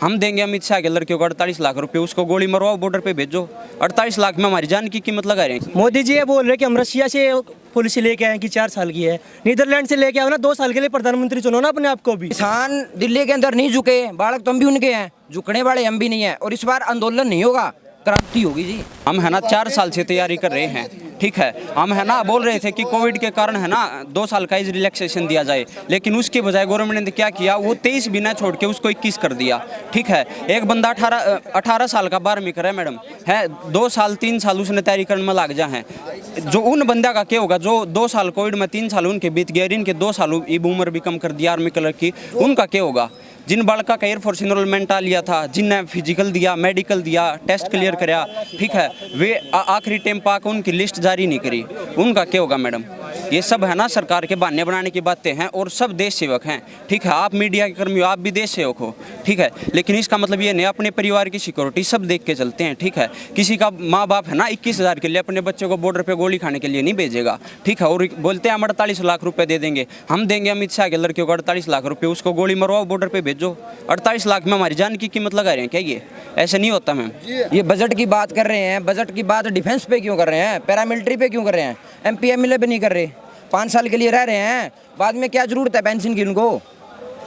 हम देंगे अमित शाह के लड़कियों को 48 लाख रुपए, उसको गोली मरवाओ, बॉर्डर पे भेजो। 48 लाख में हमारी जान की कीमत लगा रहे हैं। मोदी जी ये बोल रहे हैं कि हम रशिया से पॉलिसी लेके आए कि 4 साल की है, नीदरलैंड से लेके आओ ना, 2 साल के लिए प्रधानमंत्री चुनो ना अपने आप को भी। किसान दिल्ली के अंदर नहीं झुके, बालक तो हम भी उनके हैं, झुकने वाले हम भी नहीं है। और इस बार आंदोलन नहीं होगा, क्रांति होगी जी। हम है ना 4 साल से तैयारी कर रहे हैं, ठीक है। हम है ना बोल रहे थे कि कोविड के कारण है ना 2 साल का एज रिलैक्सेशन दिया जाए, लेकिन उसके बजाय गवर्नमेंट ने क्या किया, वो 23 भी ना छोड़ के उसको 21 कर दिया, ठीक है। एक बंदा 18 साल का 12वीं कर रहा है मैडम, है 2 साल 3 साल उसने तैयारी करने में लग जा है। जो उन बंदा का क्या होगा जो 2 साल कोविड में 3 साल उनके बीत गए, इनके 2 साल इब उम्र भी कम कर दिया आर्मी कलर की, उनका क्या होगा। जिन बालका का एयरफोर्स इनरोलमेंट आ लिया था, जिनने फिजिकल दिया, मेडिकल दिया, टेस्ट क्लियर कराया, ठीक है, वे आखिरी टाइम पाकर उनकी लिस्ट जारी नहीं करी, उनका क्या होगा मैडम। ये सब है ना सरकार के बहाने बनाने की बातें हैं, और सब देश सेवक हैं, ठीक है। आप मीडिया के कर्मी हो, आप भी देश सेवक हो, ठीक है, लेकिन इसका मतलब ये नहीं अपने परिवार की सिक्योरिटी सब देख के चलते हैं, ठीक है। किसी का माँ बाप है ना 21,000 के लिए अपने बच्चे को बॉर्डर पे गोली खाने के लिए नहीं भेजेगा, ठीक है। और बोलते हैं हम 48 लाख रुपए दे देंगे, हम देंगे अमित शाह के लड़कियों को 48 लाख रुपए, उसको गोली मरवाओ, बॉर्डर पे भेजो। 48 लाख में हमारी जान की कीमत लगा रहे हैं क्या? ये ऐसे नहीं होता मैम। ये बजट की बात कर रहे हैं, बजट की बात डिफेंस पे क्यों कर रहे हैं, पैरामिलिट्री पे क्यों कर रहे हैं, MP MLA पे नहीं कर रहे। 5 साल के लिए रह रहे हैं, बाद में क्या जरूरत है पेंशन की उनको।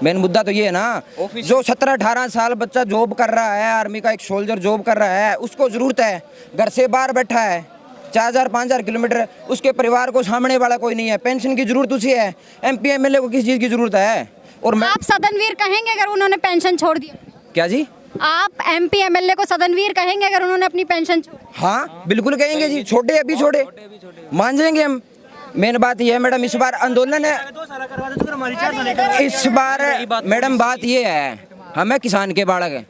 मेन मुद्दा तो ये है ना, जो 17-18 साल बच्चा जॉब कर रहा है, आर्मी का एक सोल्जर जॉब कर रहा है, उसको जरूरत है, घर से बाहर बैठा है 4000-5000 किलोमीटर, उसके परिवार को सामने वाला कोई नहीं है, पेंशन की जरूरत उसी है। MP MLA को किस चीज़ की जरूरत है। और आप सदनवीर कहेंगे अगर उन्होंने पेंशन छोड़ दी? क्या जी? आप MP MLA को सदनवीर कहेंगे अगर उन्होंने अपनी पेंशन छोड़? हाँ बिल्कुल कहेंगे जी, छोटे अभी छोटे मान जाएंगे हम। मेन बात ये है मैडम, इस बार आंदोलन है, इस बार मैडम बात ये है, हमें किसान के बालक हैं,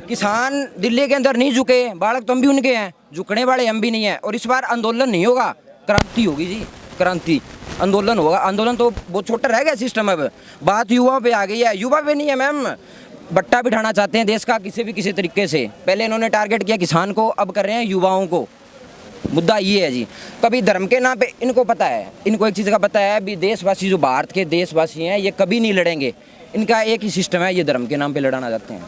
किसान दिल्ली के अंदर नहीं झुके, बालक तो हम भी उनके हैं, झुकने वाले हम भी नहीं है। और इस बार आंदोलन नहीं होगा, क्रांति होगी जी, क्रांति। आंदोलन होगा, आंदोलन तो बहुत छोटा रह गया सिस्टम। अब बात युवाओं पे आ गई है, युवा पे नहीं है मैम। बट्टा बिठाना चाहते हैं देश का किसी तरीके से, पहले इन्होंने टारगेट किया किसान को, अब कर रहे हैं युवाओं को। मुद्दा ये है जी, कभी धर्म के नाम पे इनको पता है, इनको एक चीज़ का पता है भी, देशवासी जो भारत के देशवासी हैं ये कभी नहीं लड़ेंगे, इनका एक ही सिस्टम है, ये धर्म के नाम पे लड़ाना चाहते हैं।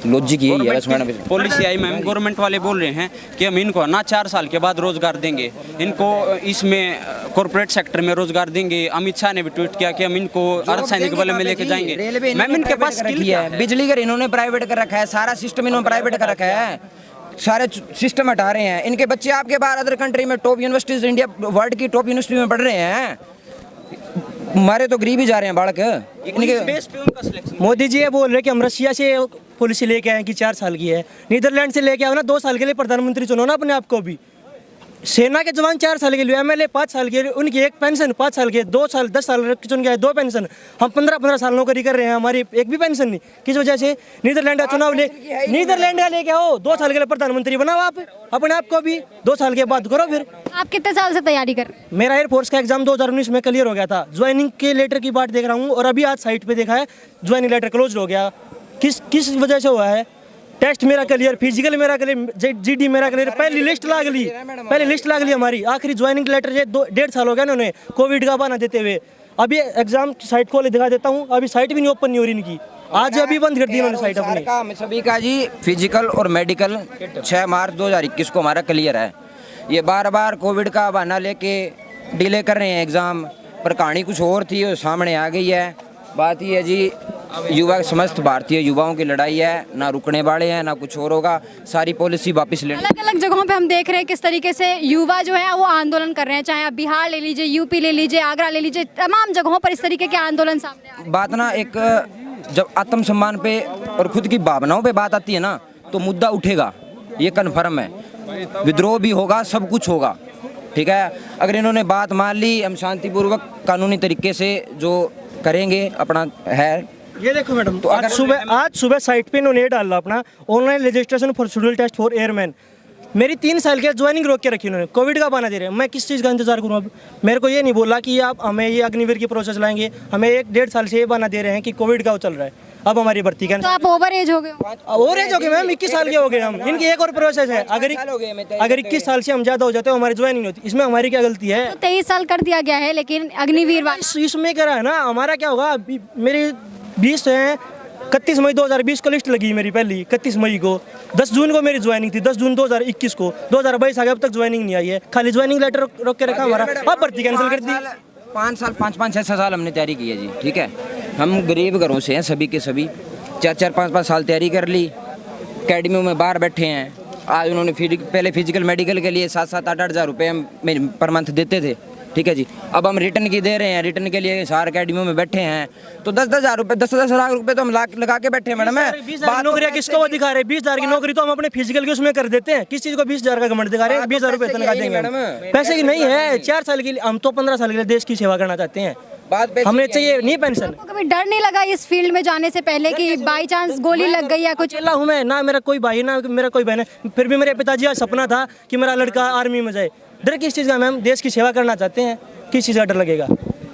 लॉजिक यही है बस मैडम। पॉलिसी आई मैम, गवर्नमेंट वाले बोल रहे हैं कि हम इनको ना 4 साल के बाद रोजगार देंगे, इनको इसमें कॉर्पोरेट सेक्टर में रोजगार देंगे। अमित शाह ने भी ट्वीट किया कि हम इनको अर्धसैनिक बल में लेके जाएंगे। मैम इनके पास स्किल है, बिजली घर इन्होंने प्राइवेट कर रखा है, सारा सिस्टम इन्होंने प्राइवेट कर रखा है, सारे सिस्टम हटा रहे हैं। इनके बच्चे आपके बाहर अदर कंट्री में टॉप यूनिवर्सिटीज, इंडिया वर्ल्ड की टॉप यूनिवर्सिटी में पढ़ रहे हैं, हमारे तो गरीब ही जा रहे हैं बालक। मोदी जी ये बोल रहे हैं कि हम रशिया से पॉलिसी लेके आए कि 4 साल की है, नीदरलैंड से लेके आओ ना, 2 साल के लिए प्रधानमंत्री चुनो ना अपने आप को भी। सेना के जवान 4 साल के लिए, MLA 5 साल के लिए, उनकी एक पेंशन 5 साल के, 2 साल 10 साल चुन गए 2 पेंशन। हम 15-15 साल नौकरी कर रहे हैं, हमारी एक भी पेंशन नहीं। किस वजह से? नीदरलैंड का चुनाव नीदरलैंड का लेके आओ, 2 साल के लिए प्रधानमंत्री बनाओ आप अपने आप को भी, 2 साल के बाद करो फिर। आप कितने साल से तैयारी कर रहे हैं? मेरा एयरफोर्स का एग्जाम 2019 में क्लियर हो गया था, ज्वाइनिंग के लेटर की बात देख रहा हूँ, और अभी आज साइट पे देखा है ज्वाइनिंग लेटर क्लोज हो गया। किस वजह से हुआ है? टेस्ट मेरा क्लियर, फिजिकल मेरा क्लियर, GD मेरा क्लियर, पहली लिस्ट लाग ली हमारी। आखिरी ज्वाइनिंग लेटर 1.5 साल हो गया उन्होंने कोविड का बहाना देते हुए। अभी एग्जाम की साइट खोल दिखा देता हूँ, अभी साइट भी नहीं ओपन नहीं हो रही इनकी, आज अभी बंद कर दी उन्होंने साइट अपनी। सभी का जी फिजिकल और मेडिकल 6 मार्च 2021 को हमारा क्लियर है। ये बार कोविड का बहाना लेके डिले कर रहे हैं एग्ज़ाम, पर कहानी कुछ और थी, वो सामने आ गई है। बात ये है जी, युवा समस्त भारतीय युवाओं की लड़ाई है, ना रुकने वाले हैं ना कुछ और होगा, सारी पॉलिसी वापस लेने। अलग अलग जगहों पे हम देख रहे हैं किस तरीके से युवा जो है वो आंदोलन कर रहे हैं, चाहे आप बिहार ले लीजिए, UP ले लीजिए, आगरा ले लीजिए, तमाम जगहों पर इस तरीके के आंदोलन सामने आ रहे हैं। बात ना एक जब आत्मसम्मान पे और खुद की भावनाओं पे बात आती है ना, तो मुद्दा उठेगा, ये कन्फर्म है। विद्रोह भी होगा, सब कुछ होगा, ठीक है। अगर इन्होंने बात मान ली, हम शांतिपूर्वक कानूनी तरीके से जो करेंगे अपना है। ये देखो मैडम, तो आज सुबह साइट पे इन्होंने डाला अपना online registration for schedule test for airman. मेरी 3 साल के ज्वाइनिंग रोक के रखी उन्होंने, कोविड का बहाना दे रहे हैं। मैं किस चीज़ का इंतजार करूँ? अब मेरे को ये नहीं बोला कि आप हमें ये अग्निवीर की प्रोसेस लाएंगे, हमें 1-1.5 साल से ये बहाना दे रहे हैं कि कोविड का वो चल रहा है, अब हमारी भर्ती का। तो आप ओवर एज हो गए? ओवर एज हो गए मैम, 21 साल के हो गए हम। इनकी एक और प्रोसेस है, अगर 21 साल से हम ज़्यादा हो जाते हो हमारी ज्वाइनिंग होती, इसमें हमारी क्या गलती है? तो 23 साल कर दिया गया है, लेकिन अग्निवीर इसमें करा है ना, हमारा क्या होगा? मेरे 20 हैं, 31 मई 2020 को लिस्ट लगी मेरी पहली, 31 मई को। 10 जून को मेरी ज्वाइनिंग थी, 10 जून 2021 को। 2022 आ गया, अब तक ज्वाइनिंग नहीं आई है। खाली ज्वाइनिंग लेटर रोक के रखा हमारा, अब भर्ती कैंसिल कर दी। 5 साल 5-5 6 साल हमने तैयारी की है जी, ठीक है। हम गरीब घरों से हैं सभी के सभी, 4-4 5-5 साल तैयारी कर ली, अकेडमियों में बाहर बैठे हैं। आज उन्होंने पहले फिजिकल मेडिकल के लिए 7-7 8-8 हज़ार रुपये हम पर मंथ देते थे, ठीक है जी। अब हम रिटर्न की दे रहे हैं, रिटर्न के लिए सार अकेडमियों में बैठे हैं, तो 10-10 हज़ार रुपये 10-10 लाख रुपये तो हम लगा के बैठे हैं मैडम। 20,000 नौकरियाँ किसको वो दिखा रहे हैं? 20,000 की नौकरी तो हम अपने फिजिकल के उसमें कर देते हैं। किस चीज़ को 20,000 का घमंड दिखा रहे हैं? 20,000 रुपये तनख्वाह देंगे मैडम, पैसे की नहीं है। 4 साल के लिए, हम तो 15 साल के लिए देश की सेवा करना चाहते हैं, हमें चाहिए नहीं पेंशन। आपको कभी डर नहीं लगा इस फील्ड में जाने से पहले कि बाई चांस गोली लग गई या कुछ? अकेला हूँ मैं, ना मेरा कोई भाई ना मेरा कोई बहन है। फिर भी मेरे पिताजी का सपना था कि मेरा लड़का आर्मी में जाए। डर किस चीज़ का मैम? देश की सेवा करना चाहते हैं, किस चीज़ का डर लगेगा?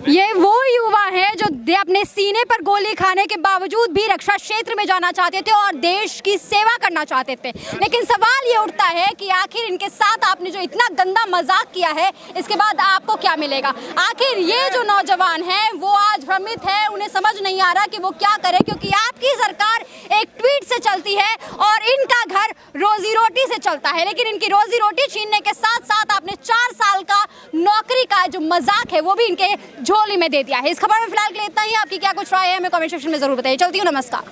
ये वो युवा हैं जो अपने सीने पर गोली खाने के बावजूद भी रक्षा क्षेत्र में जाना चाहते थे और देश की सेवा करना चाहते थे। लेकिन सवाल ये उठता है कि आखिर इनके साथ आपने जो इतना गंदा मजाक किया है, इसके बाद आपको क्या मिलेगा? आखिर ये जो नौजवान हैं वो आज भ्रमित है, उन्हें समझ नहीं आ रहा कि वो क्या करें, क्योंकि आपकी सरकार एक ट्वीट से चलती है और इनका घर रोजी रोटी से चलता है। लेकिन इनकी रोजी रोटी छीनने के साथ साथ आपने 4 साल का नौकरी का जो मजाक है वो भी इनके झोली में दे दिया है। इस खबर में फिलहाल के लिए इतना ही। आपकी क्या कुछ राय है हमें कमेंट सेक्शन में जरूर बताइए। चलती हूँ, नमस्कार।